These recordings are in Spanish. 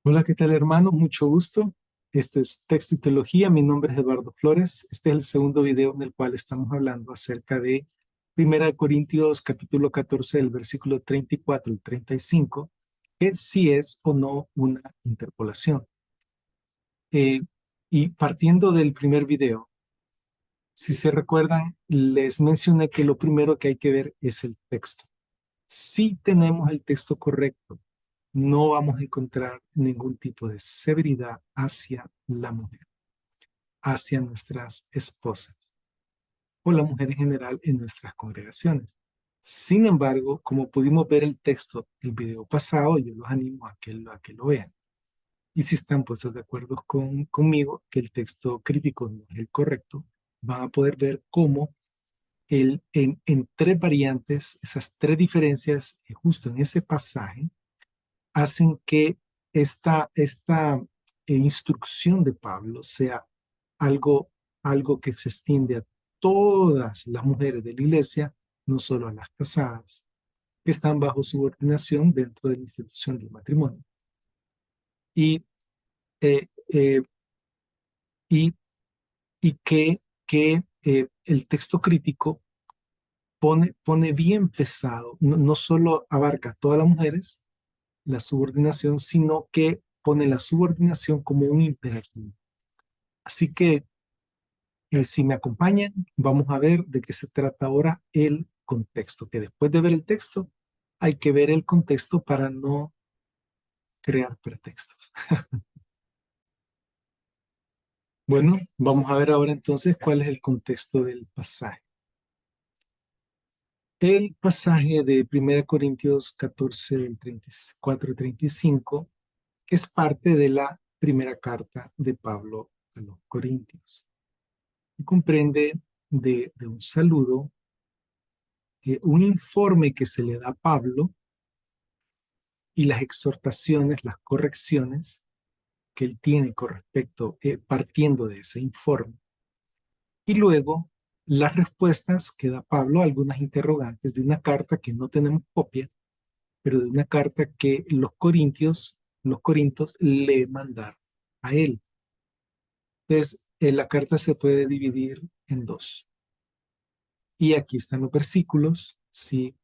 Hola, ¿qué tal, hermano? Mucho gusto. Este es Texto y Teología. Mi nombre es Eduardo Flores. Este es el segundo video en el cual estamos hablando acerca de Primera de Corintios, capítulo 14, del versículo 34 al 35, que si es o no una interpolación. Eh, y partiendo del primer video, si se recuerdan, les mencioné que lo primero que hay que ver es el texto. Si tenemos el texto correcto, no vamos a encontrar ningún tipo de severidad hacia la mujer, hacia nuestras esposas o la mujer en general en nuestras congregaciones. Sin embargo, como pudimos ver el texto el video pasado, yo los animo a que lo vean. Y si están puestos de acuerdo conmigo que el texto crítico no es el correcto, van a poder ver cómo en tres variantes, esas tres diferencias, justo en ese pasaje, hacen que esta instrucción de Pablo sea algo, algo que se extiende a todas las mujeres de la iglesia, no solo a las casadas, que están bajo subordinación dentro de la institución del matrimonio. Y, eh, eh, y, y que el texto crítico pone bien pesado, no solo abarca a todas las mujeres, la subordinación, sino que pone la subordinación como un imperativo. Así que si me acompañan, vamos a ver de qué se trata ahora el contexto, que después de ver el texto, hay que ver el contexto para no crear pretextos. Bueno, vamos a ver ahora entonces cuál es el contexto del pasaje. El pasaje de 1 Corintios 14, del 34 y 35 es parte de la primera carta de Pablo a los Corintios. Y comprende de un saludo, un informe que se le da a Pablo y las exhortaciones, las correcciones que él tiene con respecto, partiendo de ese informe. Y luego las respuestas que da Pablo a algunas interrogantes de una carta que no tenemos copia, pero de una carta que los corintios le mandaron a él. Entonces, la carta se puede dividir en dos. Y aquí están los versículos, ¿sí?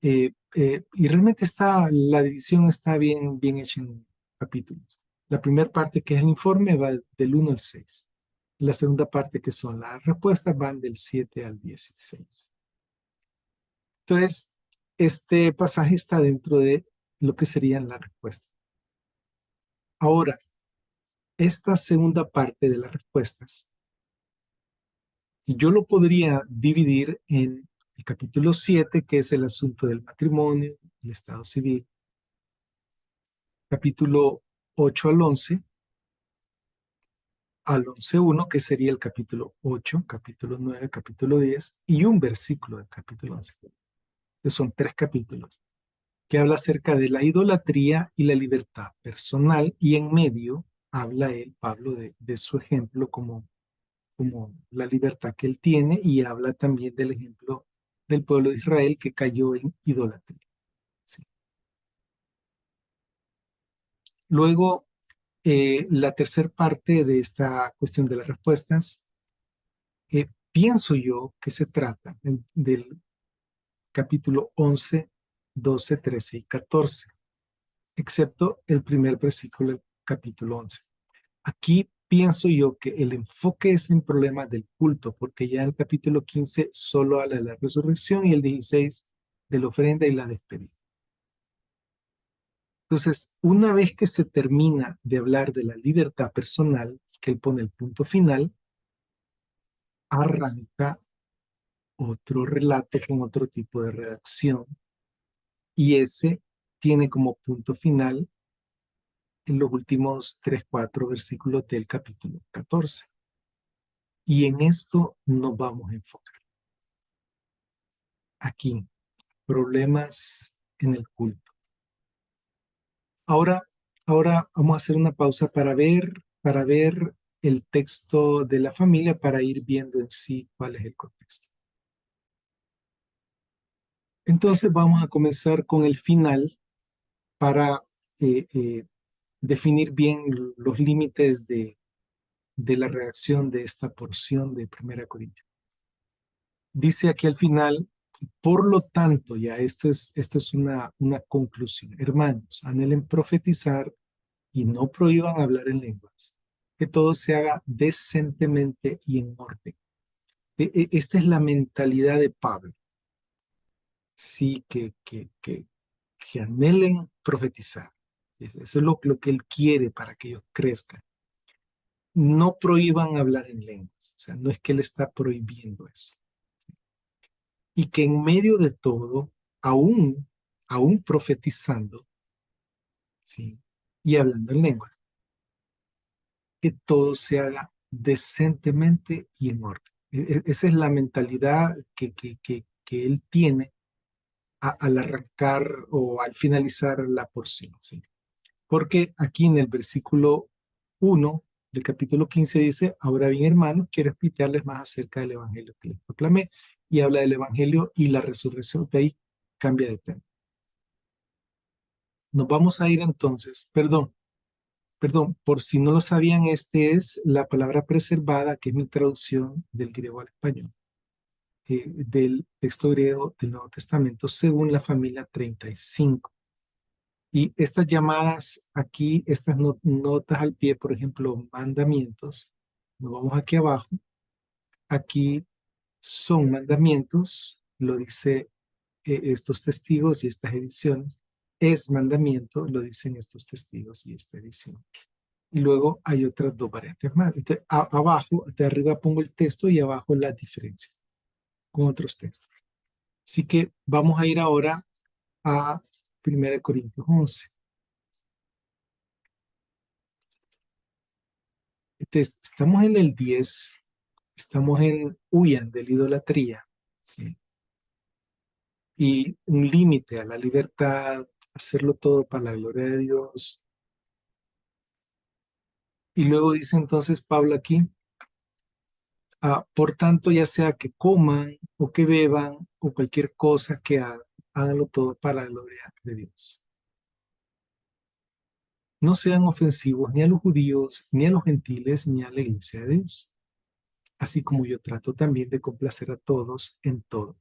Y realmente la división está bien hecha en capítulos. La primera parte, que es el informe, va del 1 al 6. La segunda parte, que son las respuestas, van del 7 al 16. Entonces, este pasaje está dentro de lo que serían las respuestas. Ahora, esta segunda parte de las respuestas, yo lo podría dividir en el capítulo 7, que es el asunto del matrimonio, el estado civil, capítulo 8 al 11.1, que sería el capítulo 8, capítulo 9, capítulo 10 y un versículo del capítulo 11, que son tres capítulos, que habla acerca de la idolatría y la libertad personal, y en medio habla Pablo, de su ejemplo como la libertad que él tiene, y habla también del ejemplo del pueblo de Israel que cayó en idolatría. ¿Sí? Luego, la tercera parte de esta cuestión de las respuestas, pienso yo que se trata del capítulo 11, 12, 13 y 14, excepto el primer versículo del capítulo 11. Aquí pienso yo que el enfoque es en problemas del culto, porque ya en el capítulo 15 solo habla de la resurrección y el 16 de la ofrenda y la despedida. Entonces, una vez que se termina de hablar de la libertad personal, que él pone el punto final, arranca otro relato con otro tipo de redacción, y ese tiene como punto final en los últimos 3 4 versículos del capítulo 14. Y en esto nos vamos a enfocar. Aquí, problemas en el culto. Ahora, ahora vamos a hacer una pausa para ver el texto de la familia, para ir viendo en sí cuál es el contexto. Entonces vamos a comenzar con el final para eh, eh, definir bien los límites de la redacción de esta porción de Primera Corintios. Dice aquí al final, por lo tanto, ya esto es una conclusión. Hermanos, anhelen profetizar y no prohíban hablar en lenguas. Que todo se haga decentemente y en orden. Esta es la mentalidad de Pablo. Sí, que anhelen profetizar. Eso es lo que él quiere para que ellos crezcan. No prohíban hablar en lenguas. O sea, no es que él está prohibiendo eso. Y que en medio de todo, aún profetizando, ¿sí? Y hablando en lenguas, que todo se haga decentemente y en orden. Esa es la mentalidad que él tiene al arrancar o al finalizar la porción, ¿sí? Porque aquí en el versículo 1 del capítulo 15 dice, ahora bien, hermanos, quiero explicarles más acerca del evangelio que les proclamé, y habla del evangelio y la resurrección. De ahí cambia de tema. Nos vamos a ir entonces, perdón, por si no lo sabían, este es la palabra preservada, que es mi traducción del griego al español, del texto griego del Nuevo Testamento, según la familia 35. Y estas llamadas aquí, estas notas al pie, por ejemplo, mandamientos, nos vamos aquí abajo, aquí son mandamientos, lo dice estos testigos y estas ediciones, es mandamiento, lo dicen estos testigos y esta edición. Y luego hay otras dos variantes más. Entonces, abajo, de arriba pongo el texto y abajo las diferencias con otros textos. Así que vamos a ir ahora a 1 Corintios 11. Entonces, estamos en el 10, estamos en huyan de la idolatría, ¿sí? Y un límite a la libertad, hacerlo todo para la gloria de Dios. Y luego dice entonces Pablo aquí, por tanto, ya sea que coman o que beban o cualquier cosa que hagan, háganlo todo para la gloria de Dios. No sean ofensivos ni a los judíos, ni a los gentiles, ni a la iglesia de Dios, así como yo trato también de complacer a todos en todo.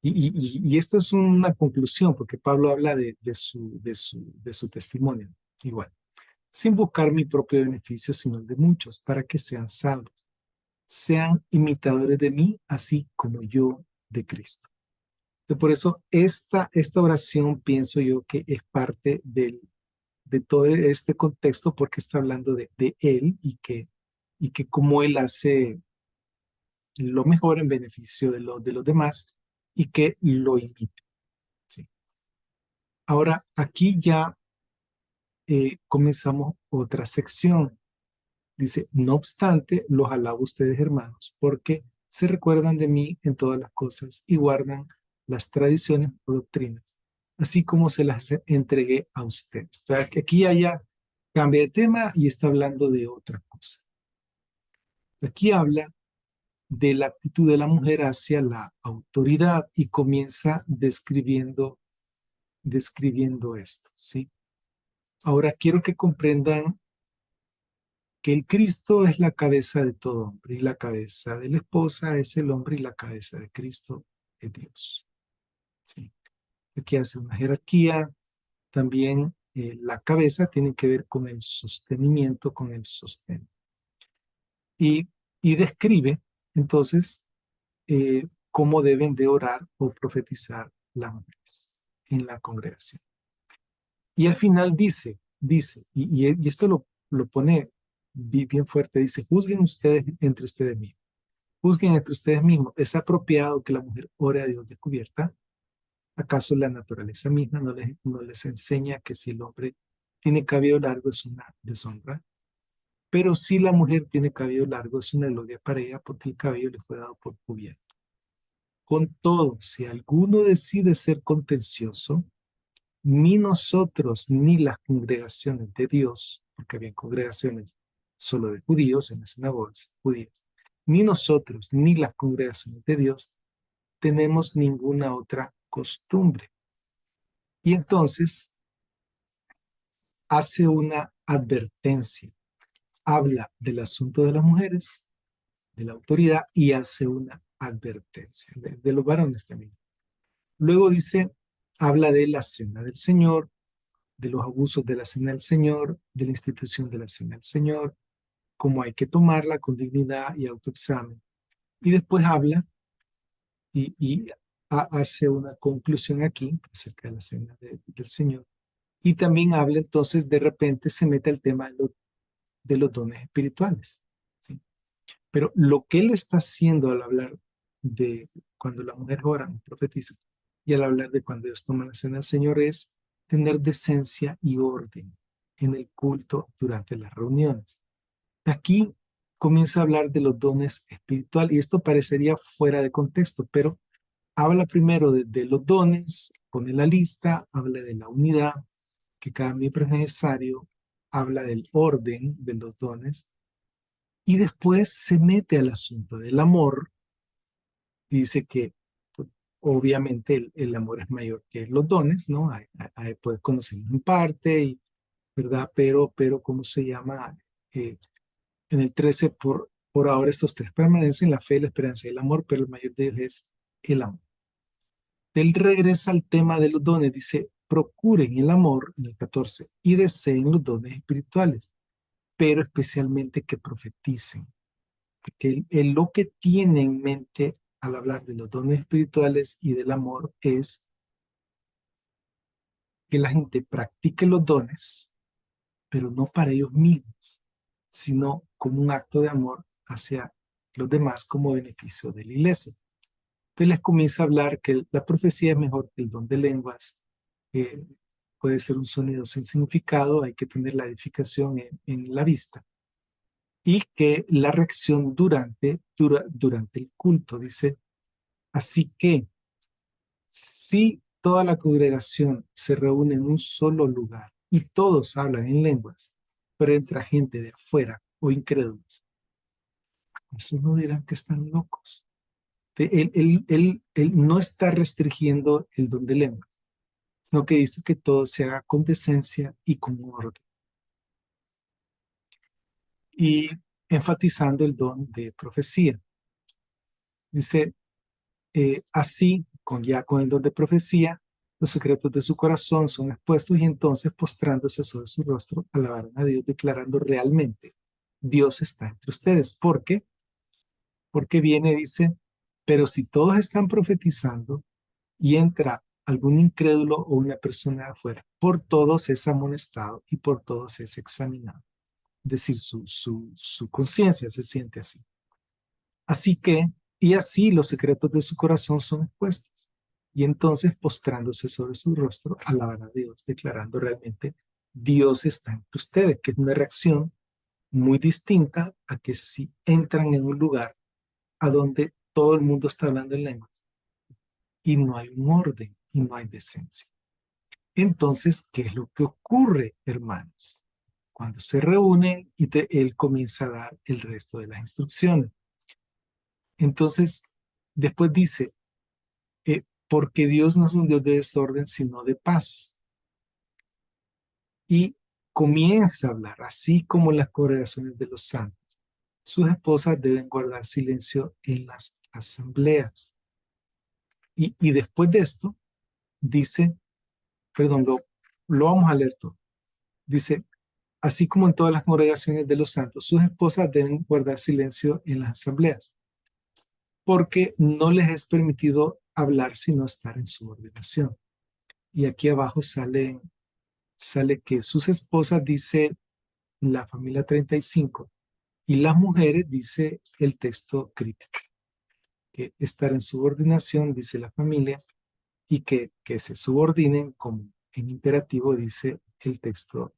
Y esto es una conclusión, porque Pablo habla de su testimonio, igual, sin buscar mi propio beneficio, sino el de muchos, para que sean salvos. Sean imitadores de mí, así como yo de Cristo. Entonces, por eso esta oración pienso yo que es parte de todo este contexto, porque está hablando de Él y que como Él hace lo mejor en beneficio de los demás y que lo imite. ¿Sí? Ahora, aquí ya comenzamos otra sección. Dice, no obstante, los alabo a ustedes, hermanos, porque se recuerdan de mí en todas las cosas y guardan las tradiciones o doctrinas, así como se las entregué a ustedes. O sea, que aquí haya cambia de tema y está hablando de otra cosa. Aquí habla de la actitud de la mujer hacia la autoridad y comienza describiendo esto, ¿sí? Ahora quiero que comprendan que el Cristo es la cabeza de todo hombre y la cabeza de la esposa es el hombre y la cabeza de Cristo es Dios. ¿Sí? Aquí hace una jerarquía. También la cabeza tiene que ver con el sostenimiento, con el sostén. Y describe entonces cómo deben de orar o profetizar las mujeres en la congregación. Y al final y esto lo pone bien fuerte, dice, juzguen ustedes entre ustedes mismos. Juzguen entre ustedes mismos. ¿Es apropiado que la mujer ore a Dios descubierta? ¿Acaso la naturaleza misma no les enseña que si el hombre tiene cabello largo es una deshonra? Pero si la mujer tiene cabello largo es una gloria para ella porque el cabello le fue dado por cubierto. Con todo, si alguno decide ser contencioso, ni nosotros ni las congregaciones de Dios, porque había congregaciones solo de judíos en las sinagogas judías, ni nosotros ni las congregaciones de Dios tenemos ninguna otra costumbre. Y entonces hace una advertencia, habla del asunto de las mujeres, de la autoridad, y hace una advertencia de los varones también. Luego dice, habla de la cena del Señor, de los abusos de la cena del Señor, de la institución de la cena del Señor, cómo hay que tomarla con dignidad y autoexamen. Y después habla y hace una conclusión aquí acerca de la cena del Señor. Y también habla entonces, de repente se mete el tema de los dones espirituales, ¿sí? Pero lo que él está haciendo al hablar de cuando la mujer ora, profetiza, y al hablar de cuando Dios toma la cena del Señor es tener decencia y orden en el culto durante las reuniones. Aquí comienza a hablar de los dones espirituales y esto parecería fuera de contexto, pero habla primero de los dones, pone la lista, habla de la unidad, que cada miembro es necesario, habla del orden de los dones y después se mete al asunto del amor y dice que pues, obviamente el amor es mayor que los dones, ¿no? Pues conocemos en parte, y, ¿verdad? Pero ¿cómo se llama? En el 13, por ahora estos tres permanecen, la fe, la esperanza y el amor, pero el mayor de ellos es el amor. Él regresa al tema de los dones, dice, procuren el amor en el 14 y deseen los dones espirituales, pero especialmente que profeticen, porque él lo que tiene en mente al hablar de los dones espirituales y del amor es que la gente practique los dones, pero no para ellos mismos, sino como un acto de amor hacia los demás como beneficio de la iglesia. Entonces les comienza a hablar que la profecía es mejor que el don de lenguas, eh, puede ser un sonido sin significado, hay que tener la edificación en la vista, y que la reacción durante el culto, dice, así que si toda la congregación se reúne en un solo lugar y todos hablan en lenguas, pero entra gente de afuera o incrédulos, eso no dirán que están locos. Él no está restringiendo el don de lenguas, sino que dice que todo se haga con decencia y con orden. Y enfatizando el don de profecía. Dice, ya con el don de profecía, los secretos de su corazón son expuestos y entonces postrándose sobre su rostro, alabaron a Dios, declarando realmente, Dios está entre ustedes. ¿Por qué? Porque viene, dice, pero si todos están profetizando y entra algún incrédulo o una persona de afuera, por todos es amonestado y por todos es examinado. Es decir, su conciencia se siente así. Así que, y así los secretos de su corazón son expuestos. Y entonces, postrándose sobre su rostro, alaban a Dios, declarando realmente, Dios está entre ustedes, que es una reacción muy distinta a que si entran en un lugar a donde todo el mundo está hablando en lenguas y no hay un orden y no hay decencia. Entonces, ¿qué es lo que ocurre, hermanos? Cuando se reúnen y él comienza a dar el resto de las instrucciones. Entonces, después dice, porque Dios no es un Dios de desorden, sino de paz. Y comienza a hablar, así como las congregaciones de los santos. Sus esposas deben guardar silencio en las asambleas. Y después de esto, dice, perdón, lo vamos a leer todo. Dice, así como en todas las congregaciones de los santos, sus esposas deben guardar silencio en las asambleas, porque no les es permitido hablar sino estar en subordinación. Y aquí abajo sale que sus esposas, dice la familia 35, y las mujeres, dice el texto crítico, que estar en subordinación, dice la familia, y que se subordinen como en imperativo, dice el texto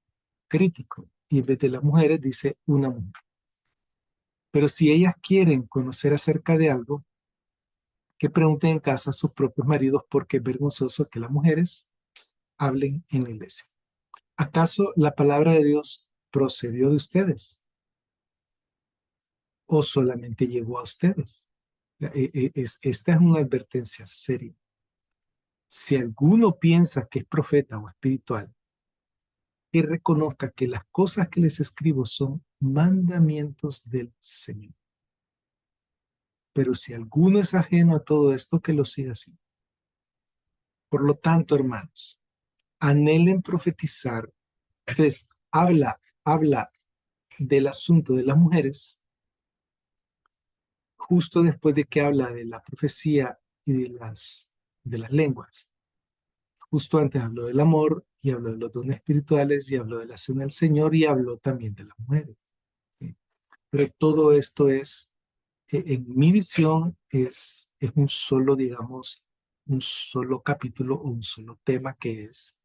crítico. Y en vez de las mujeres, dice una mujer. Pero si ellas quieren conocer acerca de algo, que pregunten en casa a sus propios maridos, porque es vergonzoso que las mujeres hablen en la iglesia. ¿Acaso la palabra de Dios procedió de ustedes o solamente llegó a ustedes? Esta es una advertencia seria. Si alguno piensa que es profeta o espiritual que reconozca que las cosas que les escribo son mandamientos del Señor. Pero si alguno es ajeno a todo esto, que lo siga así. Por lo tanto, hermanos, anhelen profetizar. Entonces, habla del asunto de las mujeres, justo después de que habla de la profecía y de las lenguas. Justo antes habló del amor y habló de los dones espirituales y habló de la cena del Señor y habló también de las mujeres. ¿Sí? Pero todo esto es, en mi visión, es un solo, digamos, un solo capítulo o un solo tema que es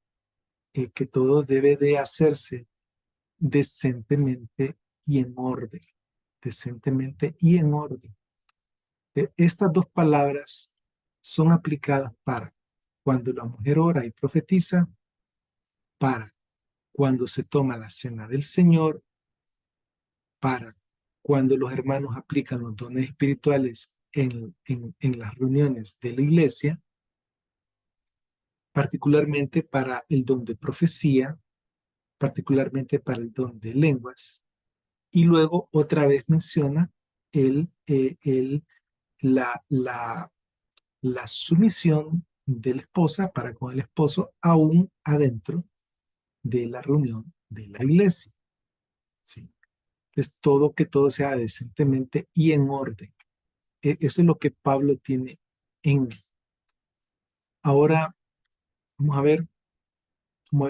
que todo debe de hacerse decentemente y en orden. Decentemente y en orden. Estas dos palabras son aplicadas para cuando la mujer ora y profetiza, para cuando se toma la cena del Señor, para cuando los hermanos aplican los dones espirituales en las reuniones de la iglesia, particularmente para el don de profecía, particularmente para el don de lenguas, y luego otra vez menciona el, la, la, la sumisión de la esposa para con el esposo aún adentro de la reunión de la iglesia. ¿Sí? Es todo que todo sea decentemente y en orden. Eso es lo que Pablo tiene en. Ahora, vamos a ver,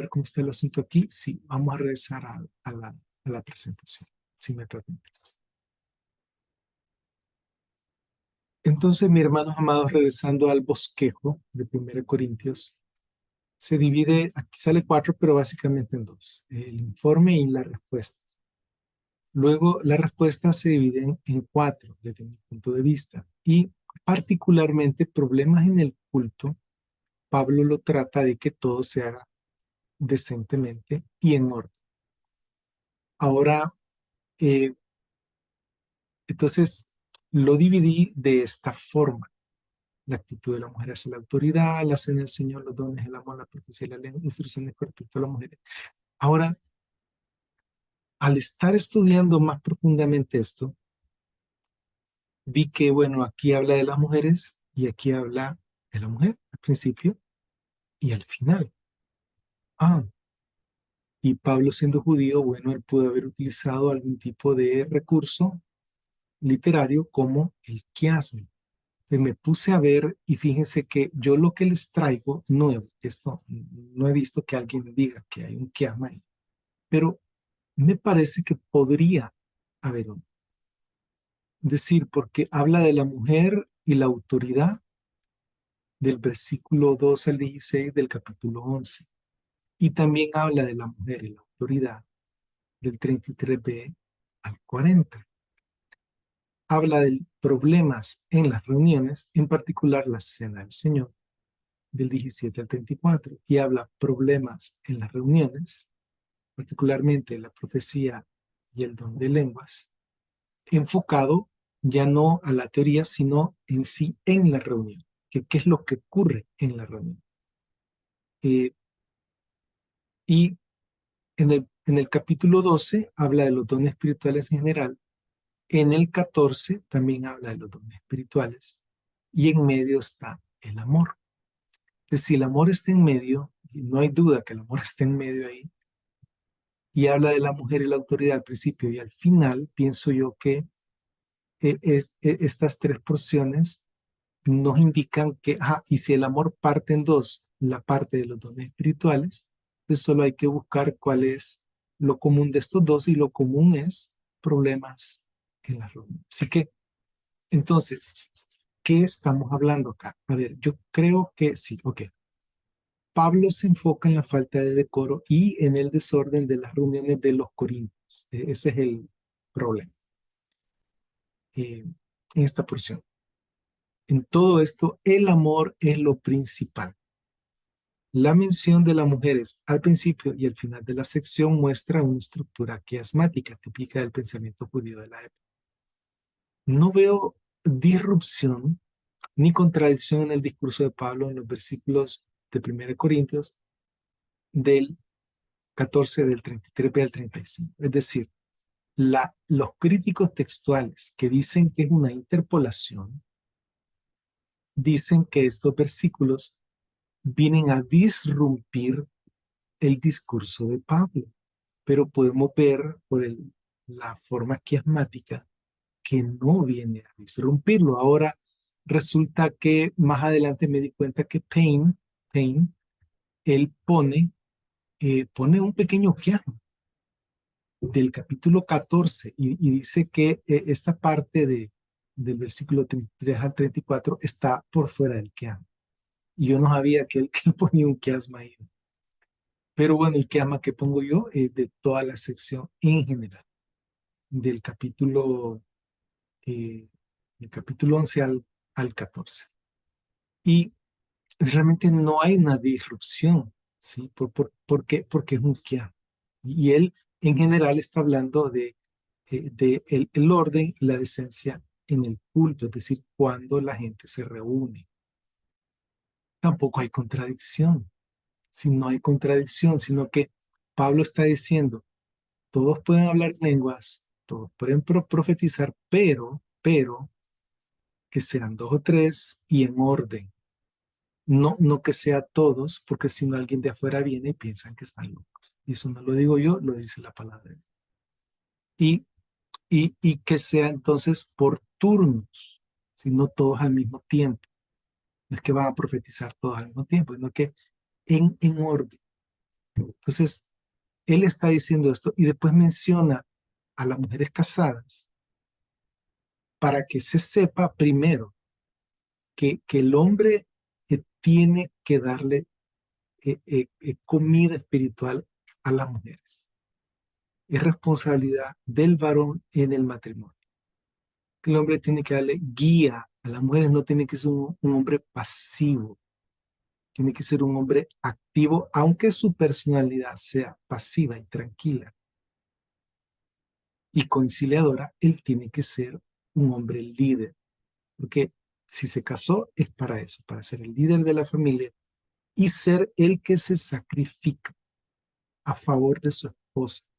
cómo está el asunto aquí. Sí, vamos a regresar a la presentación, si me permite. Entonces, mis hermanos amados, regresando al bosquejo de 1 Corintios, se divide, aquí sale 4, pero básicamente en 2, el informe y la respuesta. Luego, la respuesta se divide en 4, desde mi punto de vista, y particularmente problemas en el culto. Pablo lo trata de que todo se haga decentemente y en orden. Ahora, eh, entonces, lo dividí de esta forma. La actitud de la mujer hacia la autoridad, la cena del Señor, los dones, el amor, la profecía, la lengua, instrucciones con respecto a las mujeres. Ahora, al estar estudiando más profundamente esto, vi que, bueno, aquí habla de las mujeres y aquí habla de la mujer al principio y al final. Ah, y Pablo siendo judío, bueno, él pudo haber utilizado algún tipo de recurso literario como el quiasmo. Me puse a ver y fíjense que yo lo que les traigo nuevo, esto no he visto que alguien diga que hay un quiasma ahí, pero me parece que podría haber uno. Es decir, porque habla de la mujer y la autoridad del versículo 2 al 16 del capítulo 11. Y también habla de la mujer y la autoridad del 33b al 40. Habla de problemas en las reuniones, en particular la cena del Señor, del 17 al 34. Y habla problemas en las reuniones, particularmente la profecía y el don de lenguas, enfocado ya no a la teoría, sino en sí en la reunión. ¿Qué es lo que ocurre en la reunión? Eh, y en el capítulo 12 habla de los dones espirituales en general. En el 14 también habla de los dones espirituales. Y en medio está el amor. Entonces, si el amor está en medio, y no hay duda que el amor está en medio ahí, y habla de la mujer y la autoridad al principio y al final, pienso yo que estas tres porciones nos indican que, y si el amor parte en dos, la parte de los dones espirituales, pues solo hay que buscar cuál es lo común de estos dos y lo común es problemas en la reunión. Así que, entonces, ¿qué estamos hablando acá? A ver, yo creo que sí, ok. Pablo se enfoca en la falta de decoro y en el desorden de las reuniones de los corintios. Ese es el problema en esta porción. En todo esto, el amor es lo principal. La mención de las mujeres al principio y al final de la sección muestra una estructura quiasmática típica del pensamiento judío de la época. No veo disrupción ni contradicción en el discurso de Pablo en los versículos de 1 Corintios del 14 del 33b al 35. Es decir, los críticos textuales que dicen que es una interpolación, dicen que estos versículos vienen a disrumpir el discurso de Pablo, pero podemos ver por la forma quiasmática que no viene a disrumpirlo. Ahora resulta que más adelante me di cuenta que Payne él pone un pequeño quiasma del capítulo 14 y dice que esta parte del versículo 33 al 34 está por fuera del quiasma. Y yo no sabía que él ponía un quiasma ahí. Pero bueno, el quiasma que pongo yo es de toda la sección en general, del eh, del capítulo 11 al 14. Y realmente no hay una disrupción, ¿sí? ¿Por qué? Porque es un quiasma. Y él en general está hablando de el orden y la decencia en el culto, es decir, cuando la gente se reúne. Tampoco hay contradicción, si no hay contradicción, sino que Pablo está diciendo, todos pueden hablar lenguas, todos pueden profetizar, pero que sean dos o tres y en orden. No, no que sea todos, porque si no alguien de afuera viene y piensan que están locos. Y eso no lo digo yo, lo dice la palabra. Y, y que sea entonces por turnos, sino todos al mismo tiempo. No es que van a profetizar todos al mismo tiempo, sino que en orden. Entonces, él está diciendo esto y después menciona a las mujeres casadas para que se sepa primero que el hombre tiene que darle comida espiritual a las mujeres. Es responsabilidad del varón en el matrimonio. El hombre tiene que darle guía a las mujeres, no tiene que ser un hombre pasivo, tiene que ser un hombre activo, aunque su personalidad sea pasiva y tranquila y conciliadora, él tiene que ser un hombre líder, porque si se casó es para eso, para ser el líder de la familia y ser el que se sacrifica a favor de su esposa.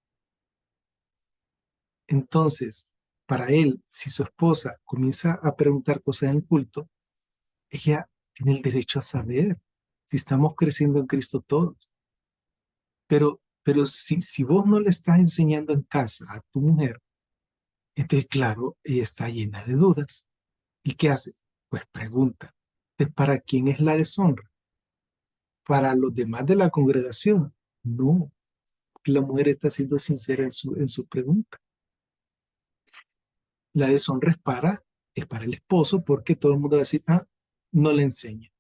Entonces, para él, si su esposa comienza a preguntar cosas en el culto, ella tiene el derecho a saber si estamos creciendo en Cristo todos. Pero si vos no le estás enseñando en casa a tu mujer, entonces, claro, ella está llena de dudas. ¿Y qué hace? Pues pregunta. Entonces, ¿para quién es la deshonra? ¿Para los demás de la congregación? No, la mujer está siendo sincera en su pregunta. La deshonra es para el esposo porque todo el mundo va a decir, ah, no le enseña,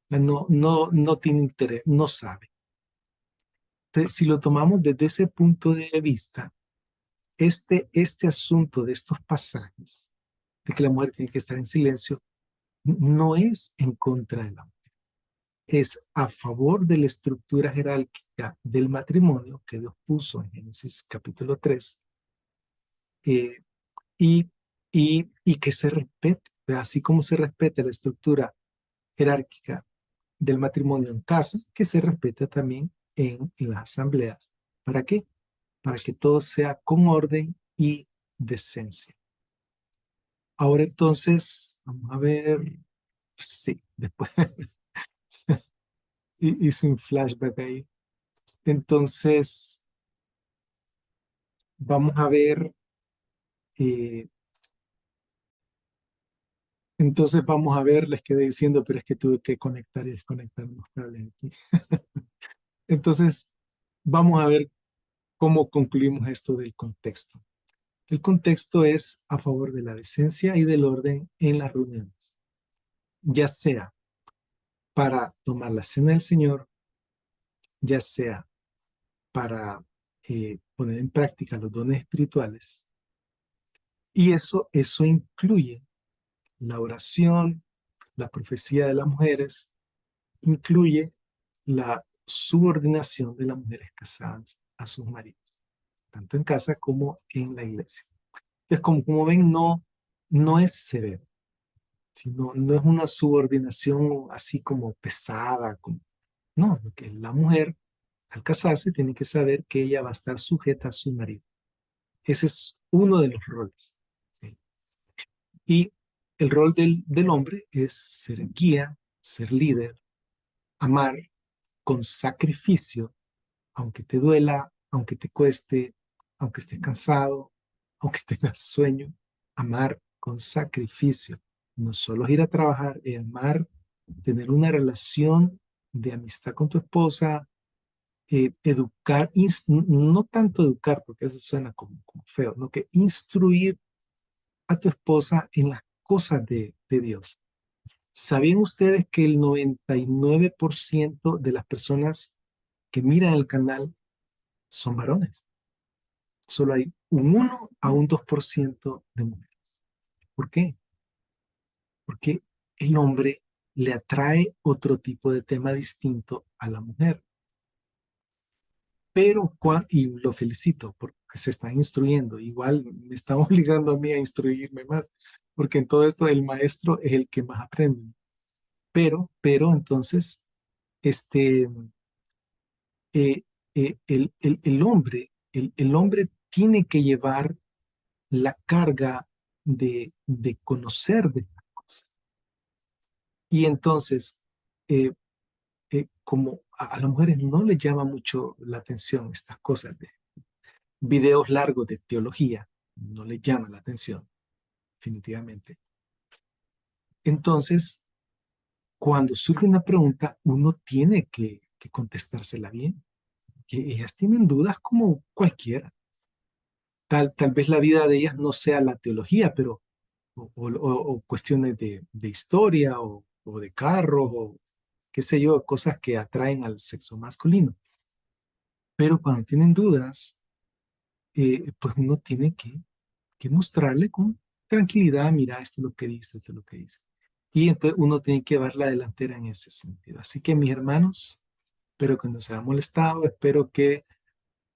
no tiene interés, no sabe. Entonces, si lo tomamos desde ese punto de vista, este asunto de estos pasajes, de que la mujer tiene que estar en silencio, no es en contra de la mujer, es a favor de la estructura jerárquica del matrimonio que Dios puso en Génesis capítulo 3, eh, y, y que se respete, así como se respeta la estructura jerárquica del matrimonio en casa, que se respeta también en las asambleas. ¿Para qué? Para que todo sea con orden y decencia. Ahora entonces, vamos a ver, sí, después hice un flashback ahí. Entonces, vamos a ver, eh, entonces vamos a ver, les quedé diciendo, pero es que tuve que conectar y desconectar unos cables aquí. Entonces, vamos a ver cómo concluimos esto del contexto. El contexto es a favor de la decencia y del orden en las reuniones, ya sea para tomar la cena del Señor, ya sea para poner en práctica los dones espirituales. Y eso incluye la oración, la profecía de las mujeres, incluye la subordinación de las mujeres casadas a sus maridos, tanto en casa como en la iglesia. Entonces, como ven, no es severo, sino no es una subordinación así como pesada, no, porque la mujer Al casarse, tiene que saber que ella va a estar sujeta a su marido. Ese es uno de los roles. ¿Sí? Y el rol del hombre es ser guía, ser líder, amar con sacrificio, aunque te duela, aunque te cueste, aunque estés cansado, aunque tengas sueño, amar con sacrificio. No solo es ir a trabajar, es amar, tener una relación de amistad con tu esposa, educar, no tanto educar, porque eso suena como feo, no que instruir a tu esposa en las cosas de Dios. ¿Sabían ustedes que el 99% de las personas que miran el canal son varones? Solo hay un 1 a un 2% de mujeres. ¿Por qué? Porque el hombre le atrae otro tipo de tema distinto a la mujer. Pero, y lo felicito porque se están instruyendo, igual me están obligando a mí a instruirme más, porque en todo esto el maestro es el que más aprende. Pero entonces, este, el hombre tiene que llevar la carga de conocer de estas cosas. Y entonces, eh, como a las mujeres no les llama mucho la atención estas cosas de videos largos de teología, no les llama la atención, definitivamente. Entonces, cuando surge una pregunta, uno tiene que contestársela bien, que ellas tienen dudas como cualquiera. Tal vez la vida de ellas no sea la teología, pero o cuestiones de historia o de carros o qué sé yo, cosas que atraen al sexo masculino. Pero cuando tienen dudas, pues uno tiene que mostrarle con tranquilidad, mira, esto es lo que dice, esto es lo que dice. Y entonces uno tiene que llevar la delantera en ese sentido. Así que mis hermanos, espero que no se hayan molestado, espero que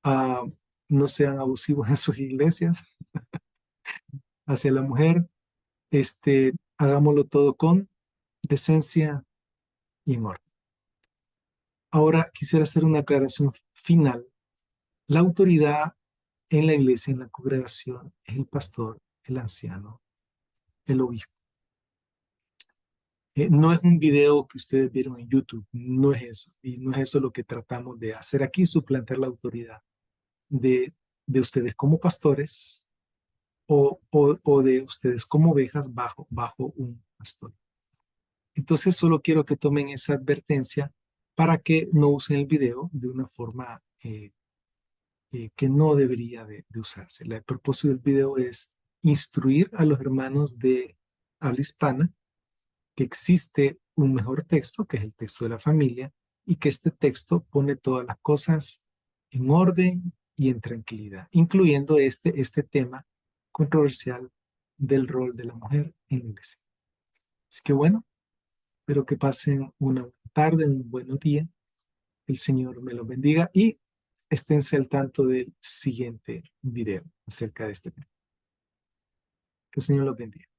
ah, no sean abusivos en sus iglesias hacia la mujer. Hagámoslo todo con decencia y en orden. Ahora quisiera hacer una aclaración final. La autoridad en la iglesia, en la congregación, es el pastor, el anciano, el obispo. No es un video que ustedes vieron en YouTube, no es eso. Y no es eso lo que tratamos de hacer aquí, suplantar la autoridad de, de ustedes como pastores o de ustedes como ovejas bajo un pastor. Entonces solo quiero que tomen esa advertencia para que no usen el video de una forma que no debería de usarse. El propósito del video es instruir a los hermanos de habla hispana que existe un mejor texto, que es el texto de la familia, y que este texto pone todas las cosas en orden y en tranquilidad, incluyendo este tema controversial del rol de la mujer en la iglesia. Así que bueno, espero que pasen una buena tarde, un buen día. El Señor me los bendiga y esténse al tanto del siguiente video acerca de este tema. Que el Señor los bendiga.